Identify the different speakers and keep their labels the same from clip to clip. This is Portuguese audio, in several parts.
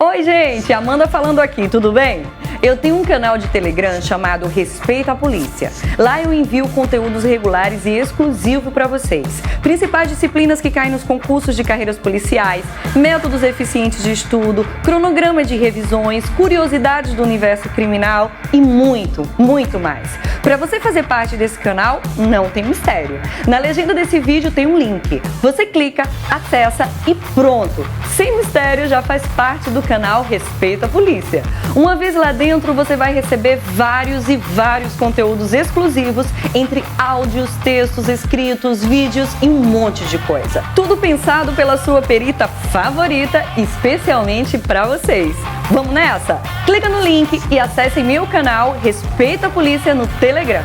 Speaker 1: Oi gente, Amanda falando aqui, tudo bem? Eu tenho um canal de Telegram chamado Respeita a Polícia. Lá eu envio conteúdos regulares e exclusivos para vocês. Principais disciplinas que caem nos concursos de carreiras policiais, métodos eficientes de estudo, cronograma de revisões, curiosidades do universo criminal e muito, muito mais. Para você fazer parte desse canal, não tem mistério. Na legenda desse vídeo tem um link. Você clica, acessa e pronto! Sem mistério, já faz parte do canal Respeita a Polícia. Uma vez lá dentro, você vai receber vários conteúdos exclusivos, entre áudios, textos, escritos, vídeos e um monte de coisa. Tudo pensado pela sua perita favorita, especialmente para vocês. Vamos nessa? Clica no link e acesse meu canal Respeita a Polícia no Telegram.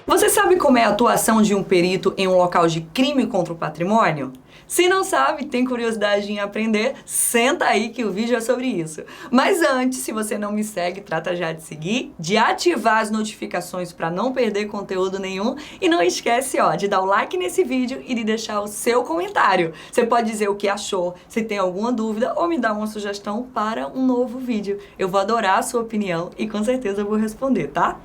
Speaker 1: Você sabe como é a atuação de um perito em um local de crime contra o patrimônio? Se não sabe, tem curiosidade em aprender, senta aí que o vídeo é sobre isso. Mas antes, se você não me segue, trata já de seguir, de ativar as notificações para não perder conteúdo nenhum e não esquece, de dar o like nesse vídeo e de deixar o seu comentário. Você pode dizer o que achou, se tem alguma dúvida ou me dar uma sugestão para um novo vídeo. Eu vou adorar a sua opinião e com certeza eu vou responder, tá?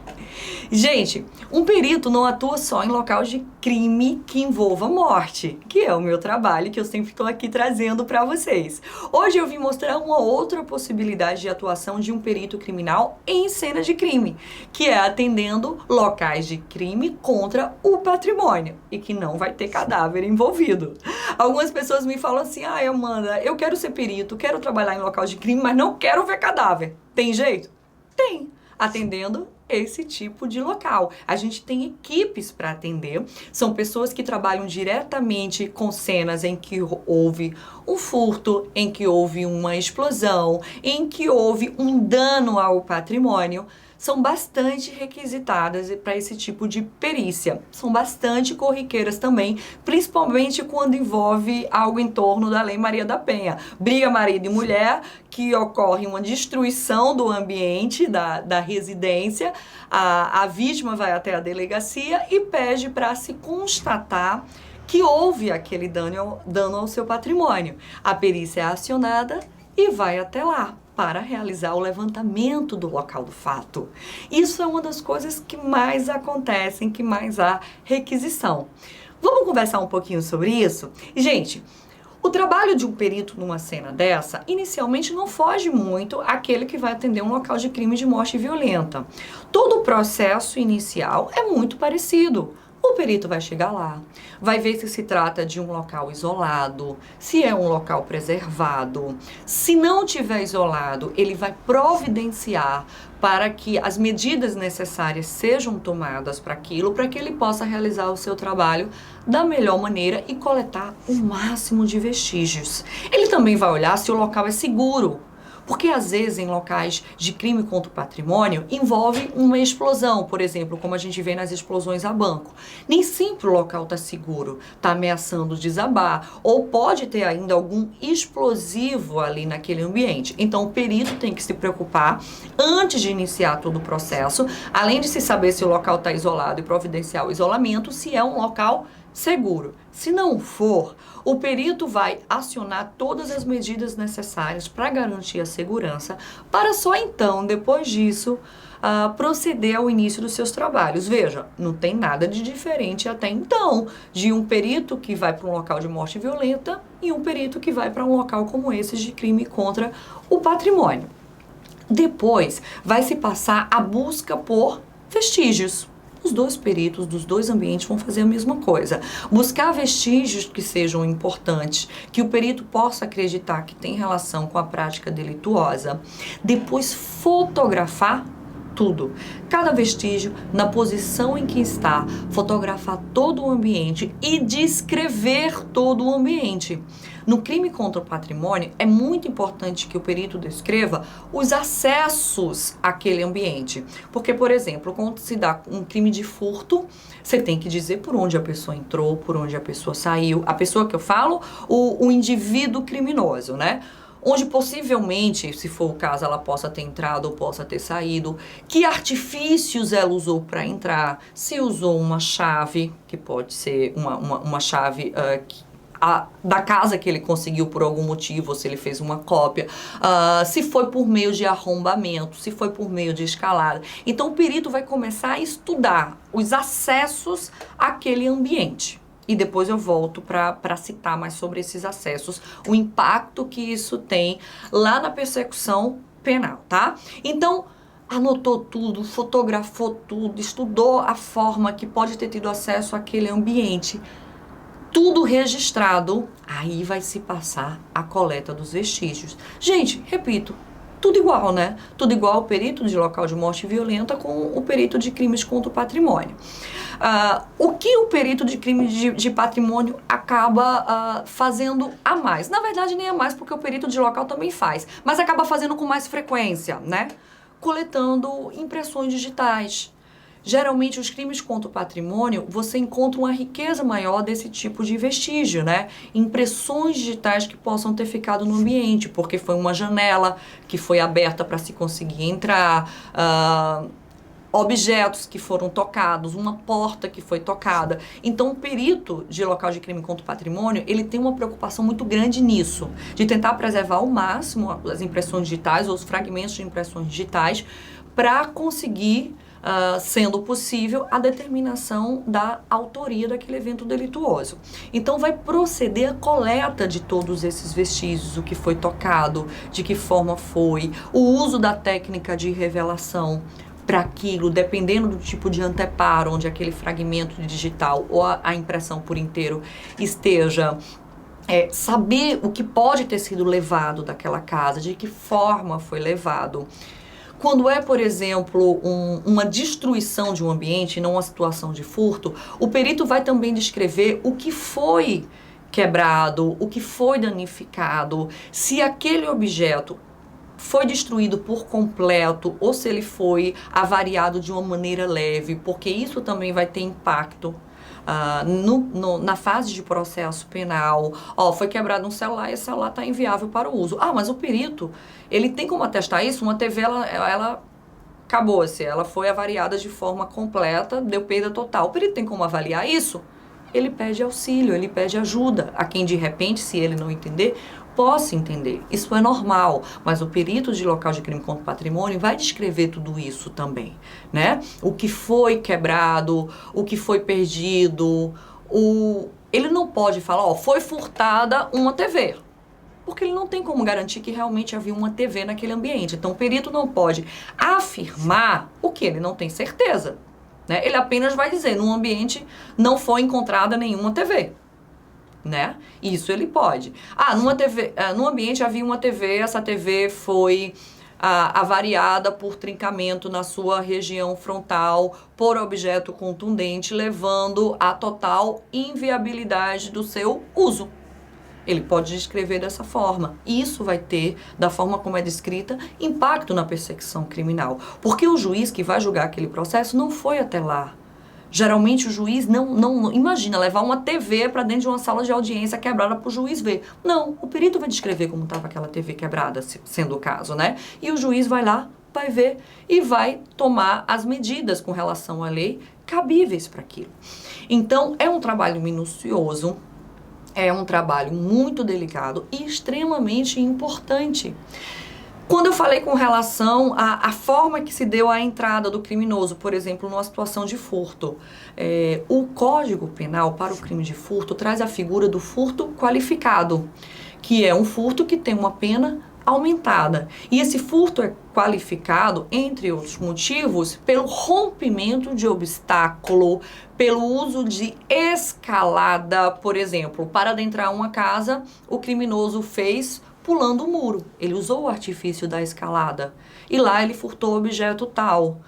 Speaker 1: Gente, um perito não atua só em local de crime que envolva morte, que é o meu trabalho que eu sempre estou aqui trazendo para vocês. Hoje eu vim mostrar uma outra possibilidade de atuação de um perito criminal em cena de crime, que é atendendo locais de crime contra o patrimônio e que não vai ter cadáver envolvido. Algumas pessoas me falam assim: ai, Amanda, eu quero ser perito, quero trabalhar em local de crime, mas não quero ver cadáver. Tem jeito? Tem. Atendendo esse tipo de local. A gente tem equipes para atender, são pessoas que trabalham diretamente com cenas em que houve um furto, em que houve uma explosão, em que houve um dano ao patrimônio. São bastante requisitadas para esse tipo de perícia. São bastante corriqueiras também, principalmente quando envolve algo em torno da Lei Maria da Penha. Briga marido e mulher, que ocorre uma destruição do ambiente, da residência, a vítima vai até a delegacia e pede para se constatar que houve aquele dano ao seu patrimônio. A perícia é acionada e vai até lá para realizar o levantamento do local do fato. Isso é uma das coisas que mais acontecem, que mais há requisição. Vamos conversar um pouquinho sobre isso? E, gente, o trabalho de um perito numa cena dessa, inicialmente não foge muito àquele que vai atender um local de crime de morte violenta. Todo o processo inicial é muito parecido. O perito vai chegar lá, vai ver se trata de um local isolado, se é um local preservado. Se não tiver isolado, ele vai providenciar para que as medidas necessárias sejam tomadas para aquilo, para que ele possa realizar o seu trabalho da melhor maneira e coletar o máximo de vestígios. Ele também vai olhar se o local é seguro. Porque às vezes em locais de crime contra o patrimônio envolve uma explosão, por exemplo, como a gente vê nas explosões a banco. Nem sempre o local está seguro, está ameaçando desabar, ou pode ter ainda algum explosivo ali naquele ambiente. Então o perito tem que se preocupar antes de iniciar todo o processo, além de se saber se o local está isolado e providenciar o isolamento, se é um local seguro. Se não for, o perito vai acionar todas as medidas necessárias para garantir a segurança, para só então, depois disso, proceder ao início dos seus trabalhos. Veja, não tem nada de diferente até então de um perito que vai para um local de morte violenta e um perito que vai para um local como esse de crime contra o patrimônio. Depois, vai se passar a busca por vestígios. Os dois peritos dos dois ambientes vão fazer a mesma coisa. Buscar vestígios que sejam importantes, que o perito possa acreditar que tem relação com a prática delituosa. Depois, fotografar tudo. Cada vestígio na posição em que está, fotografar todo o ambiente e descrever todo o ambiente. No crime contra o patrimônio, é muito importante que o perito descreva os acessos àquele ambiente. Porque, por exemplo, quando se dá um crime de furto, você tem que dizer por onde a pessoa entrou, por onde a pessoa saiu. A pessoa que eu falo, o indivíduo criminoso, né? onde possivelmente, se for o caso, ela possa ter entrado ou possa ter saído, que artifícios ela usou para entrar, se usou uma chave, que pode ser uma chave da casa que ele conseguiu por algum motivo, ou se ele fez uma cópia, se foi por meio de arrombamento, se foi por meio de escalada. Então o perito vai começar a estudar os acessos àquele ambiente. E depois eu volto para citar mais sobre esses acessos, o impacto que isso tem lá na persecução penal, tá? Então, anotou tudo, fotografou tudo, estudou a forma que pode ter tido acesso àquele ambiente, tudo registrado, aí vai se passar a coleta dos vestígios. Gente, repito, tudo igual, né? Tudo igual o perito de local de morte violenta com o perito de crimes contra o patrimônio. O que o perito de crimes de patrimônio acaba fazendo a mais? Na verdade, nem a mais, porque o perito de local também faz, mas acaba fazendo com mais frequência, né? Coletando impressões digitais. Geralmente, os crimes contra o patrimônio, você encontra uma riqueza maior desse tipo de vestígio, né? Impressões digitais que possam ter ficado no ambiente, porque foi uma janela que foi aberta para se conseguir entrar, objetos que foram tocados, uma porta que foi tocada. Então, o perito de local de crime contra o patrimônio, ele tem uma preocupação muito grande nisso, de tentar preservar ao máximo as impressões digitais ou os fragmentos de impressões digitais para conseguir, sendo possível, a determinação da autoria daquele evento delituoso. Então vai proceder a coleta de todos esses vestígios, o que foi tocado, de que forma foi, o uso da técnica de revelação para aquilo, dependendo do tipo de anteparo, onde aquele fragmento digital ou a impressão por inteiro esteja. Saber o que pode ter sido levado daquela casa, de que forma foi levado. Quando é, por exemplo, uma destruição de um ambiente, não uma situação de furto, o perito vai também descrever o que foi quebrado, o que foi danificado, se aquele objeto foi destruído por completo ou se ele foi avariado de uma maneira leve, porque isso também vai ter impacto na fase de processo penal. Foi quebrado um celular e esse celular está inviável para o uso. Mas o perito, ele tem como atestar isso? Uma TV, ela acabou-se, ela foi avariada de forma completa, deu perda total. O perito tem como avaliar isso? Ele pede auxílio, ele pede ajuda a quem de repente, se ele não entender, possa entender. Isso é normal, mas o perito de local de crime contra o patrimônio vai descrever tudo isso também, né? O que foi quebrado, o que foi perdido, ele não pode falar, foi furtada uma TV, porque ele não tem como garantir que realmente havia uma TV naquele ambiente. Então o perito não pode afirmar o que ele não tem certeza, né? Ele apenas vai dizer, no ambiente não foi encontrada nenhuma TV. Né? Isso ele pode. No ambiente havia uma TV, essa TV foi avariada por trincamento na sua região frontal por objeto contundente, levando à total inviabilidade do seu uso. Ele pode descrever dessa forma. Isso vai ter, da forma como é descrita, impacto na persecução criminal. Porque o juiz que vai julgar aquele processo não foi até lá. Geralmente o juiz não imagina levar uma TV para dentro de uma sala de audiência quebrada para o juiz ver. Não, o perito vai descrever como estava aquela TV quebrada, sendo o caso, né? E o juiz vai lá, vai ver e vai tomar as medidas com relação à lei cabíveis para aquilo. Então, é um trabalho minucioso, é um trabalho muito delicado e extremamente importante. Quando eu falei com relação à forma que se deu a entrada do criminoso, por exemplo, numa situação de furto, o Código Penal para o crime de furto traz a figura do furto qualificado, que é um furto que tem uma pena aumentada. E esse furto é qualificado, entre outros motivos, pelo rompimento de obstáculo, pelo uso de escalada, por exemplo. Para adentrar uma casa, o criminoso fez pulando o muro. Ele usou o artifício da escalada e lá ele furtou o objeto tal.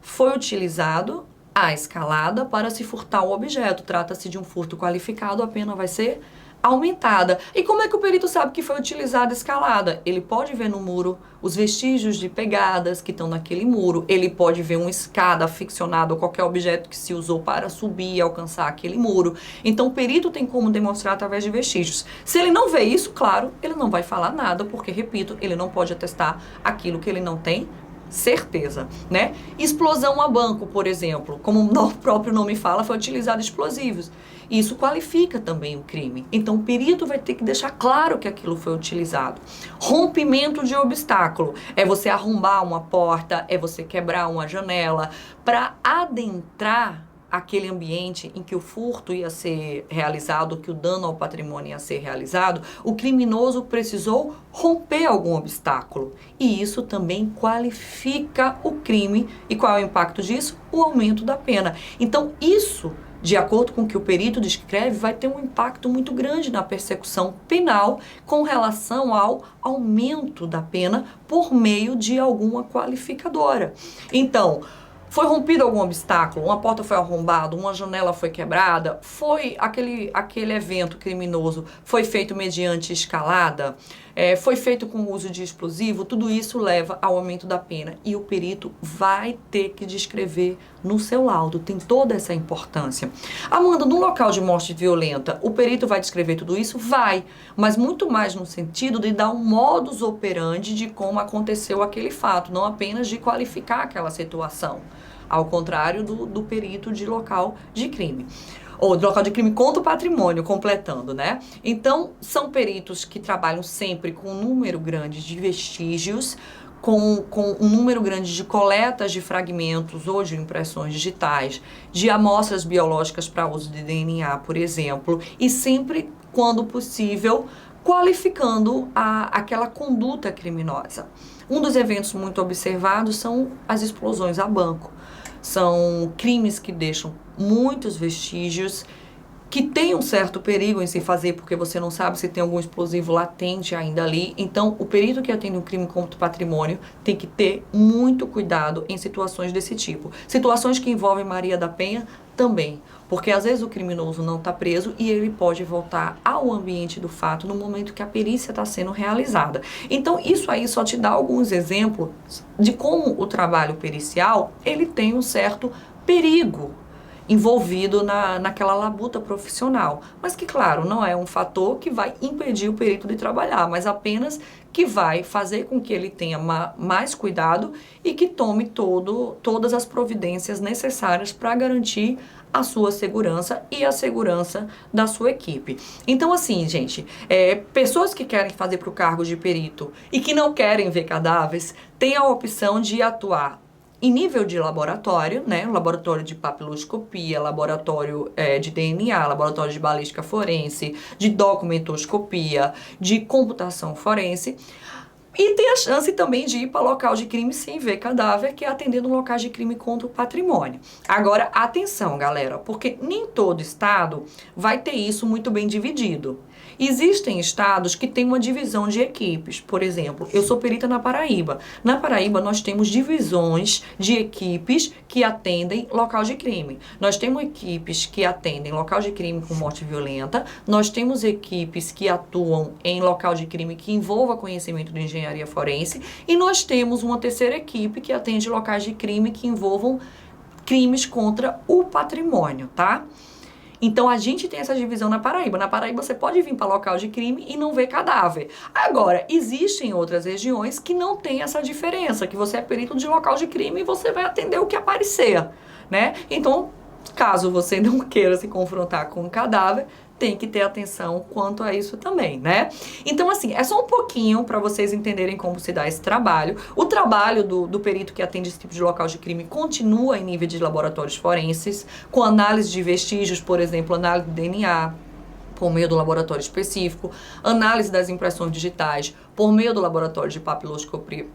Speaker 1: Foi utilizado a escalada para se furtar o objeto. Trata-se de um furto qualificado, a pena vai ser aumentada. E como é que o perito sabe que foi utilizada a escalada? Ele pode ver no muro os vestígios de pegadas que estão naquele muro, ele pode ver uma escada ficcionada ou qualquer objeto que se usou para subir e alcançar aquele muro. Então o perito tem como demonstrar através de vestígios. Se ele não vê isso, claro, ele não vai falar nada, porque, repito, ele não pode atestar aquilo que ele não tem certeza, né? Explosão a banco, por exemplo, como o próprio nome fala, foi utilizado explosivos. Isso qualifica também o crime. Então o perito vai ter que deixar claro que aquilo foi utilizado. Rompimento de obstáculo é você arrombar uma porta, é você quebrar uma janela para adentrar aquele ambiente em que o furto ia ser realizado, que o dano ao patrimônio ia ser realizado. O criminoso precisou romper algum obstáculo. E isso também qualifica o crime. E qual é o impacto disso? O aumento da pena. Então, isso, de acordo com o que o perito descreve, vai ter um impacto muito grande na persecução penal com relação ao aumento da pena por meio de alguma qualificadora. Então, foi rompido algum obstáculo, uma porta foi arrombada, uma janela foi quebrada, foi aquele evento criminoso, foi feito mediante escalada, foi feito com o uso de explosivo, tudo isso leva ao aumento da pena. E o perito vai ter que descrever no seu laudo, tem toda essa importância. Amanda, no local de morte violenta, o perito vai descrever tudo isso? Vai, mas muito mais no sentido de dar um modus operandi de como aconteceu aquele fato, não apenas de qualificar aquela situação. Ao contrário do perito de local de crime. Ou de local de crime contra o patrimônio, completando, né? Então, são peritos que trabalham sempre com um número grande de vestígios, com um número grande de coletas de fragmentos ou de impressões digitais, de amostras biológicas para uso de DNA, por exemplo, e sempre, quando possível, qualificando aquela conduta criminosa. Um dos eventos muito observados são as explosões a banco. São crimes que deixam muitos vestígios, que tem um certo perigo em se fazer, porque você não sabe se tem algum explosivo latente ainda ali. Então, o perito que atende um crime contra o patrimônio tem que ter muito cuidado em situações desse tipo. Situações que envolvem Maria da Penha também, porque às vezes o criminoso não está preso e ele pode voltar ao ambiente do fato no momento que a perícia está sendo realizada. Então, isso aí só te dá alguns exemplos de como o trabalho pericial, ele tem um certo perigo envolvido naquela labuta profissional. Mas que, claro, não é um fator que vai impedir o perito de trabalhar, mas apenas que vai fazer com que ele tenha mais cuidado e que tome todas as providências necessárias para garantir a sua segurança e a segurança da sua equipe. Então, assim, gente, pessoas que querem fazer para o cargo de perito e que não querem ver cadáveres, têm a opção de atuar em nível de laboratório, né? Laboratório de papiloscopia, laboratório de DNA, laboratório de balística forense, de documentoscopia, de computação forense. E tem a chance também de ir para local de crime sem ver cadáver, que é atendendo locais de crime contra o patrimônio. Agora, atenção, galera, porque nem todo estado vai ter isso muito bem dividido. Existem estados que têm uma divisão de equipes. Por exemplo, eu sou perita na Paraíba. Na Paraíba, nós temos divisões de equipes que atendem local de crime. Nós temos equipes que atendem local de crime com morte violenta. Nós temos equipes que atuam em local de crime que envolva conhecimento de engenharia forense. E nós temos uma terceira equipe que atende locais de crime que envolvam crimes contra o patrimônio, tá? Então, a gente tem essa divisão na Paraíba. Na Paraíba, você pode vir para local de crime e não ver cadáver. Agora, existem outras regiões que não tem essa diferença, que você é perito de local de crime e você vai atender o que aparecer, né? Então, caso você não queira se confrontar com um cadáver, tem que ter atenção quanto a isso também, né? Então, assim, é só um pouquinho para vocês entenderem como se dá esse trabalho. O trabalho do perito que atende esse tipo de local de crime continua em nível de laboratórios forenses, com análise de vestígios, por exemplo, análise de DNA, por meio do laboratório específico, análise das impressões digitais, por meio do laboratório de papiloscopia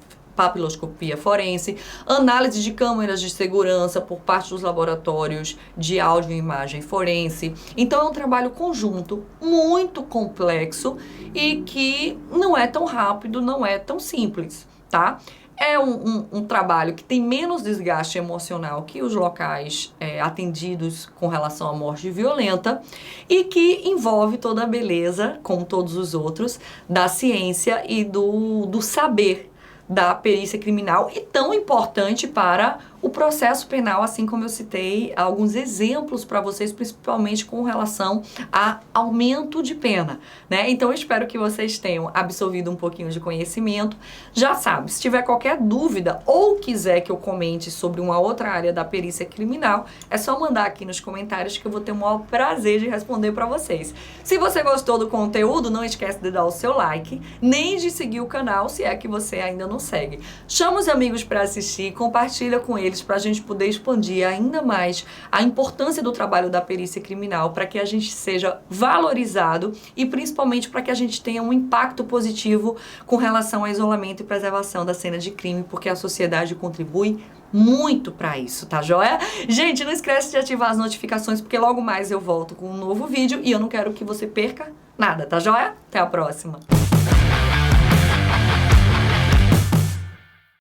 Speaker 1: forense, análise de câmeras de segurança por parte dos laboratórios de áudio e imagem forense. Então é um trabalho conjunto, muito complexo e que não é tão rápido, não é tão simples, tá? É um trabalho que tem menos desgaste emocional que os locais atendidos com relação à morte violenta e que envolve toda a beleza, como todos os outros, da ciência e do saber da perícia criminal e tão importante para o processo penal, assim como eu citei alguns exemplos para vocês, principalmente com relação a aumento de pena, né? Então eu espero que vocês tenham absorvido um pouquinho de conhecimento. Já sabe, se tiver qualquer dúvida ou quiser que eu comente sobre uma outra área da perícia criminal, é só mandar aqui nos comentários que eu vou ter o maior prazer de responder para vocês. Se você gostou do conteúdo, não esquece de dar o seu like, nem de seguir o canal se é que você ainda não segue. Chama os amigos para assistir, compartilha com eles para a gente poder expandir ainda mais a importância do trabalho da perícia criminal, para que a gente seja valorizado e principalmente para que a gente tenha um impacto positivo com relação ao isolamento e preservação da cena de crime, porque a sociedade contribui muito para isso, tá joia? Gente, não esquece de ativar as notificações, porque logo mais eu volto com um novo vídeo e eu não quero que você perca nada, tá joia? Até a próxima!